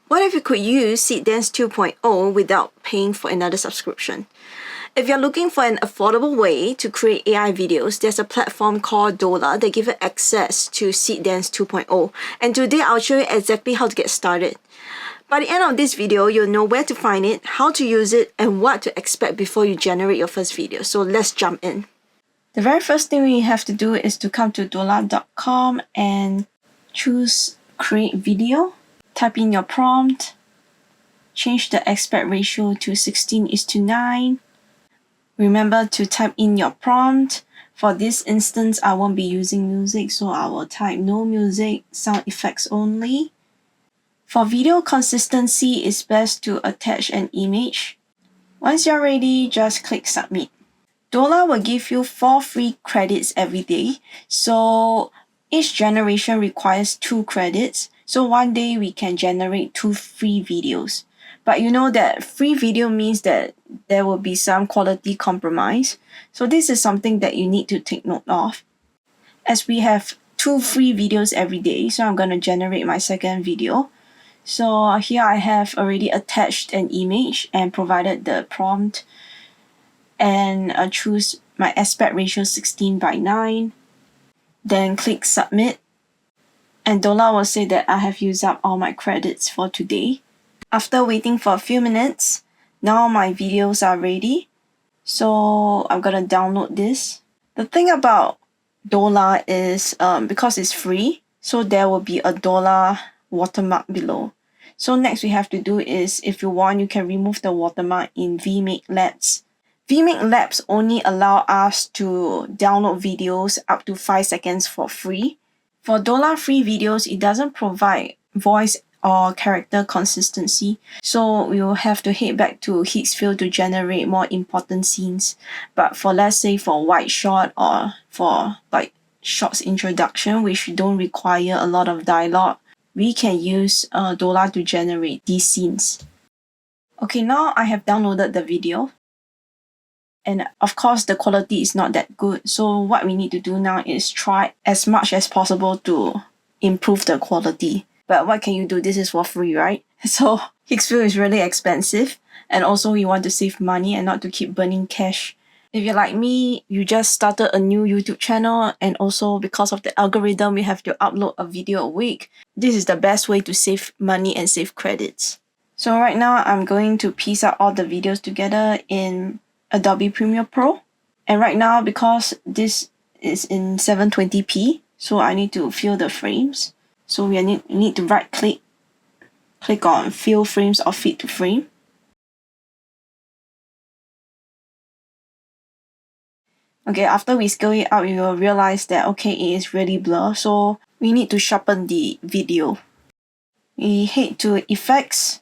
What if you could use Seedance 2.0 without paying for another subscription? If you're looking for an affordable way to create AI videos, there's a platform called Dola that gives you access to Seedance 2.0. And today I'll show you exactly how to get started. By the end of this video, you'll know where to find it, how to use it, and what to expect before you generate your first video. So let's jump in. The very first thing we have to do is to come to dola.com and choose Create Video. Type in your prompt. Change the aspect ratio to 16:9. Remember to type in your prompt. For this instance, I won't be using music, so I will type no music, sound effects only. For video consistency, it's best to attach an image. Once you're ready, just click Submit. Dola will give you 4 free credits every day. So each generation requires 2 credits. So one day we can generate 2 free videos. But you know that free video means that there will be some quality compromise. So this is something that you need to take note of. As we have 2 free videos every day, so I'm going to generate my second video. So here I have already attached an image and provided the prompt. And choose my aspect ratio 16:9. Then click Submit. And Dola will say that I have used up all my credits for today. After waiting for a few minutes, now my videos are ready. So I'm gonna download this. The thing about Dola is because it's free, so there will be a Dola watermark below. So next we have to do is, if you want, you can remove the watermark in vMake Labs. vMake Labs only allow us to download videos up to 5 seconds for free. For Dola free videos, it doesn't provide voice or character consistency, so we will have to head back to Higgsville to generate more important scenes. But for, let's say, for wide shot or for like shots introduction, which don't require a lot of dialogue, we can use Dola to generate these scenes. Okay, now I have downloaded the video. And of course, the quality is not that good. So what we need to do now is try as much as possible to improve the quality. But what can you do? This is for free, right? So Higgsville is really expensive. And also you want to save money and not to keep burning cash. If you're like me, you just started a new YouTube channel, and also because of the algorithm, we have to upload a video a week. This is the best way to save money and save credits. So right now, I'm going to piece out all the videos together in Adobe Premiere Pro. And right now, because this is in 720p, so I need to fill the frames. So we need to right click on Fill Frames or Fit to Frame. Okay, after we scale it up, you will realize that, okay, it is really blurred. So we need to sharpen the video. We head to Effects,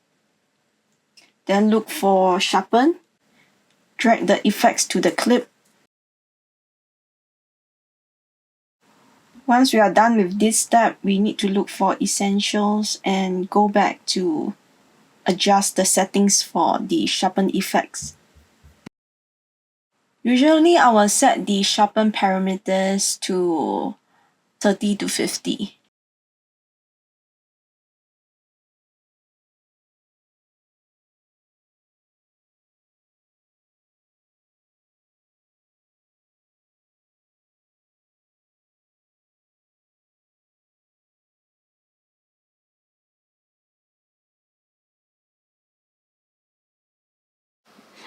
then look for Sharpen. Drag the effects to the clip. Once we are done with this step, we need to look for Essentials and go back to adjust the settings for the sharpen effects. Usually I will set the sharpen parameters to 30 to 50.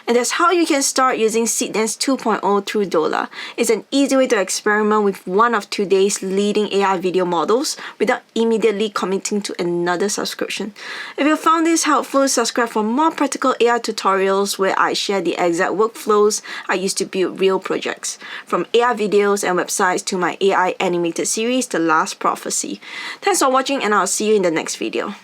And that's how you can start using Seedance 2.0 through Dola. It's an easy way to experiment with one of today's leading AI video models without immediately committing to another subscription. If you found this helpful, subscribe for more practical AI tutorials where I share the exact workflows I use to build real projects, from AI videos and websites to my AI animated series, The Last Prophecy. Thanks for watching, and I'll see you in the next video.